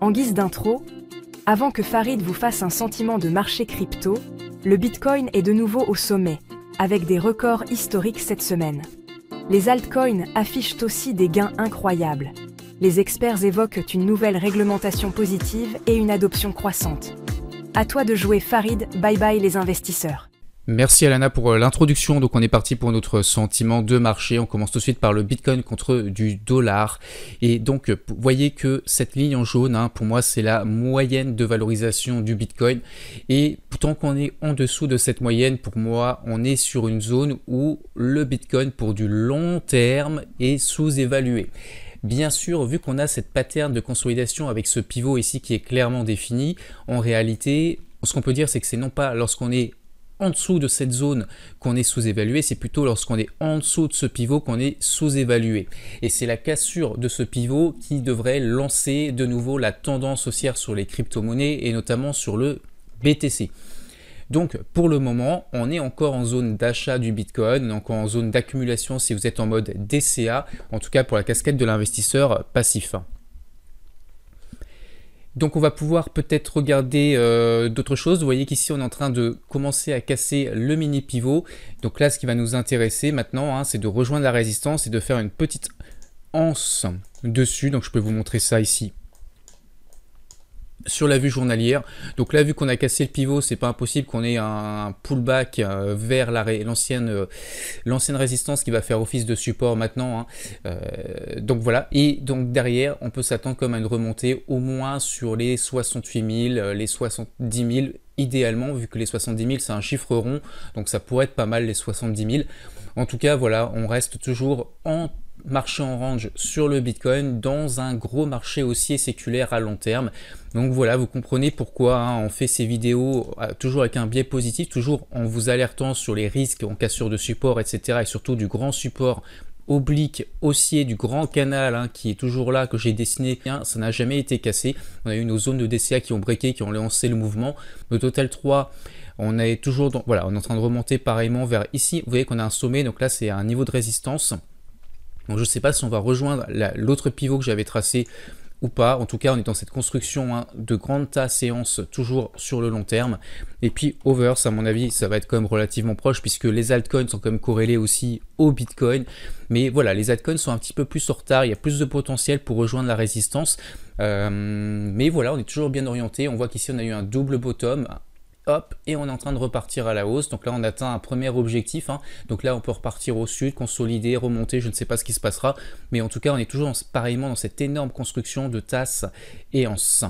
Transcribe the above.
En guise d'intro, avant que Farid vous fasse un sentiment de marché crypto, le Bitcoin est de nouveau au sommet, avec des records historiques cette semaine. Les altcoins affichent aussi des gains incroyables. Les experts évoquent une nouvelle réglementation positive et une adoption croissante. À toi de jouer Farid, bye bye les investisseurs. Merci Alana pour l'introduction. Donc on est parti pour notre sentiment de marché. On commence tout de suite par le Bitcoin contre du dollar. Et donc vous voyez que cette ligne en jaune, pour moi c'est la moyenne de valorisation du Bitcoin. Et tant qu'on est en dessous de cette moyenne, pour moi on est sur une zone où le Bitcoin pour du long terme est sous-évalué. Bien sûr, vu qu'on a cette pattern de consolidation avec ce pivot ici qui est clairement défini, en réalité, ce qu'on peut dire c'est que c'est non pas lorsqu'on est en dessous de cette zone qu'on est sous-évalué, c'est plutôt lorsqu'on est en dessous de ce pivot qu'on est sous-évalué. Et c'est la cassure de ce pivot qui devrait lancer de nouveau la tendance haussière sur les crypto-monnaies et notamment sur le BTC. Donc pour le moment, on est encore en zone d'achat du Bitcoin, donc en zone d'accumulation si vous êtes en mode DCA, en tout cas pour la casquette de l'investisseur passif. Donc on va pouvoir peut-être regarder d'autres choses. Vous voyez qu'ici on est en train de commencer à casser le mini pivot. Donc là ce qui va nous intéresser maintenant, c'est de rejoindre la résistance et de faire une petite anse dessus. Donc je peux vous montrer ça ici sur la vue journalière. Donc là, vu qu'on a cassé le pivot, c'est pas impossible qu'on ait un pullback vers l'ancienne résistance qui va faire office de support maintenant. Donc voilà. Et donc derrière, on peut s'attendre comme à une remontée au moins sur les 68 000, les 70 000 idéalement, vu que les 70 000 c'est un chiffre rond, donc ça pourrait être pas mal les 70 000. En tout cas, voilà, on reste toujours en marché en range sur le Bitcoin dans un gros marché haussier séculaire à long terme. Donc voilà, vous comprenez pourquoi on fait ces vidéos toujours avec un biais positif, toujours en vous alertant sur les risques en cassure de support, etc. et surtout du grand support oblique haussier du grand canal qui est toujours là, que j'ai dessiné, ça n'a jamais été cassé. On a eu nos zones de DCA qui ont breaké, qui ont lancé le mouvement. Le Total 3, on est toujours dans, voilà, on est en train de remonter pareillement vers ici. Vous voyez qu'on a un sommet, donc là c'est un niveau de résistance. Donc je ne sais pas si on va rejoindre l'autre pivot que j'avais tracé ou pas. En tout cas, on est dans cette construction de grande tasse séance toujours sur le long terme. Et puis Overs, à mon avis, ça va être quand même relativement proche puisque les altcoins sont quand même corrélés aussi au Bitcoin. Mais voilà, les altcoins sont un petit peu plus en retard. Il y a plus de potentiel pour rejoindre la résistance. Mais voilà, on est toujours bien orienté. On voit qu'ici, on a eu un double bottom. Hop, et on est en train de repartir à la hausse. Donc là on atteint un premier objectif, donc là on peut repartir au sud, consolider, remonter, je ne sais pas ce qui se passera, mais en tout cas on est toujours pareillement dans cette énorme construction de tasse et anse.